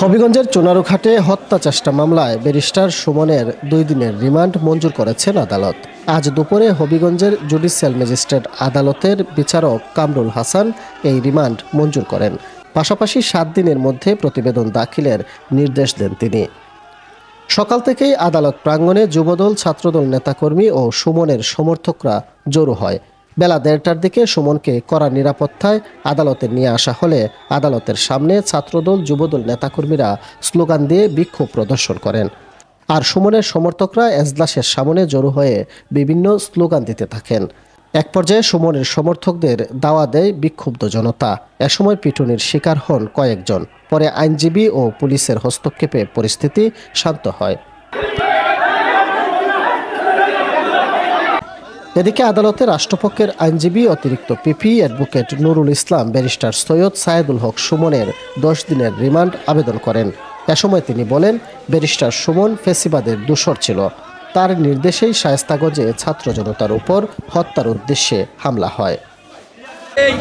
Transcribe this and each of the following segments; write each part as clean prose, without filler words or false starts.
হবিগঞ্জের চুনারুঘাটে হত্যা চেষ্টা মামলায় ব্যারিস্টার সুমনের 2 দিনের রিমান্ড মঞ্জুর করেছেন আদালত। আজ দুপুরে হবিগঞ্জের জুডিশিয়াল ম্যাজিস্ট্রেট আদালতের বিচারক কামরুল হাসান এই রিমান্ড মঞ্জুর করেন। পাশাপাশি 7 দিনের মধ্যে প্রতিবেদন দাখিলের নির্দেশ দেন তিনি। সকাল থেকেই আদালত প্রাঙ্গণে যুবদল, ছাত্রদল নেতাকর্মী ও সুমনের সমর্থকরা জড়ো হয়। বেলা 1:30টার দিকে সুমনকে কড়া নিরাপত্তায় আদালতে নিয়ে আসা হলে আদালতের সামনে ছাত্রদল, যুবদল নেতাকর্মীরা স্লোগান দিয়ে বিক্ষোভ প্রদর্শন করেন। আর সুমনের সমর্থকরা এজলাসের সামনে জড়ো হয়ে বিভিন্ন স্লোগান দিতে থাকেন। এক পর্যায়ে সুমনের সমর্থকদের দাওয়া দেয় বিক্ষুব্ধ জনতা। এ সময় পিটুনির শিকার হন কয়েকজন। পরে আইনজীবী ও পুলিশের হস্তক্ষেপে পরিস্থিতি শান্ত হয়। এদিকে আদালতে রাষ্ট্রপক্ষের আইনজীবী অতিরিক্ত পিপি অ্যাডভোকেট নুরুল ইসলাম ব্যারিস্টার সৈয়দ সায়েদুল হক সুমনের 10 দিনের রিমান্ড আবেদন করেন। এ সময় তিনি বলেন, ব্যারিস্টার সুমন ফেসিবাদের দোসর ছিল। তার নির্দেশেই শায়েস্তাগঞ্জে ছাত্র জনতার উপর হত্যার উদ্দেশ্যে হামলা হয়। এই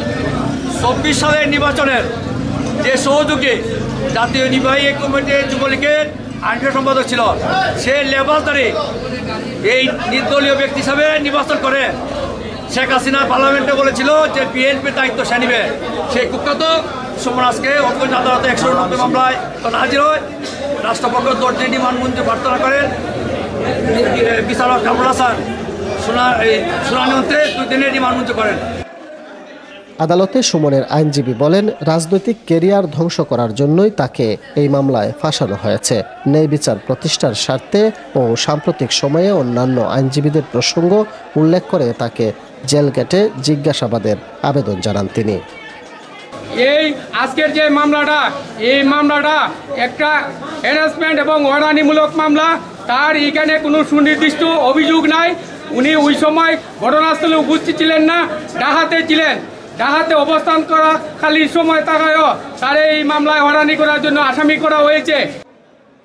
24 সালের নির্বাচনের যে সহযোগী জাতীয় নির্বাহী কমিটির যুবলীগের আইন সম্পাদক ছিল, সে লেবাসদারি এই নির্দলীয় ব্যক্তি হিসাবে নির্বাচন করে শেখ হাসিনা পার্লামেন্টে বলেছিল যে বিএনপির দায়িত্ব সে নিবে। সেই কুখ্যাত সুমন আজকে হবিগঞ্জ আদালতে 190 মামলায় হাজির হয়। রাষ্ট্রপক্ষ 10 দিনের রিমান্ড মঞ্জুর প্রার্থনা করেন। বিচারক কামরুল হাসান শুনানি অন্তে 2 দিনের রিমান্ড মঞ্জুর করেন। আদালতে সুমনের আইনজীবী বলেন, রাজনৈতিক ক্যারিয়ার ধ্বংস করার জন্যই তাকে এই মামলায় ফাঁসানো হয়েছে। ন্যায় বিচার প্রতিষ্ঠার স্বার্থে ও সাম্প্রতিক সময়ে অন্যান্য আইনজীবীদের প্রসঙ্গ উল্লেখ করে তাকে জেল গেটে জিজ্ঞাসাবাদের আবেদন জানান তিনি। এই আজকের যে মামলাটা, এই মামলাটা একটা হ্যারাসমেন্ট এবং হয়রানিমূলক মামলা। তার এখানে কোনো সুনির্দিষ্ট অভিযোগ নাই। উনি ওই সময় ঘটনাস্থলে উপস্থিত ছিলেন না, ডাহাতে ছিলেন। ডাহাতে অবস্থান করা খালি সময় তারাও তার এই মামলায় হয়রানি করার জন্য আসামি করা হয়েছে।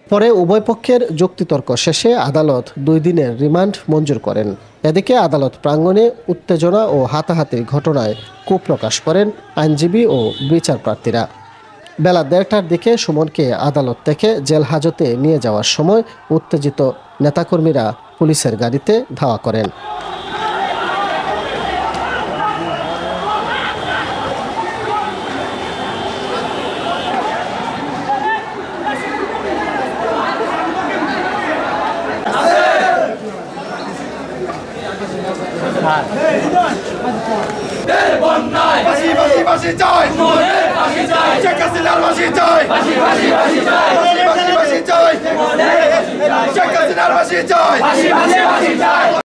পরে উভয় পক্ষের যুক্তিতর্ক শেষে আদালত 2 দিনের রিমান্ড মঞ্জুর করেন। এদিকে আদালত প্রাঙ্গণে উত্তেজনা ও হাতাহাতির ঘটনায় ক্ষোভ প্রকাশ করেন আইনজীবী ও বিচার প্রার্থীরা। বেলা 1:30টার দিকে সুমনকে আদালত থেকে জেল হাজতে নিয়ে যাওয়ার সময় উত্তেজিত নেতাকর্মীরা পুলিশের গাড়িতে ধাওয়া করেন। ফাঁসি চাই, শেখ হাসিনার ফাঁসি চাই, শেখ হাসিনার ফাঁসি চাই।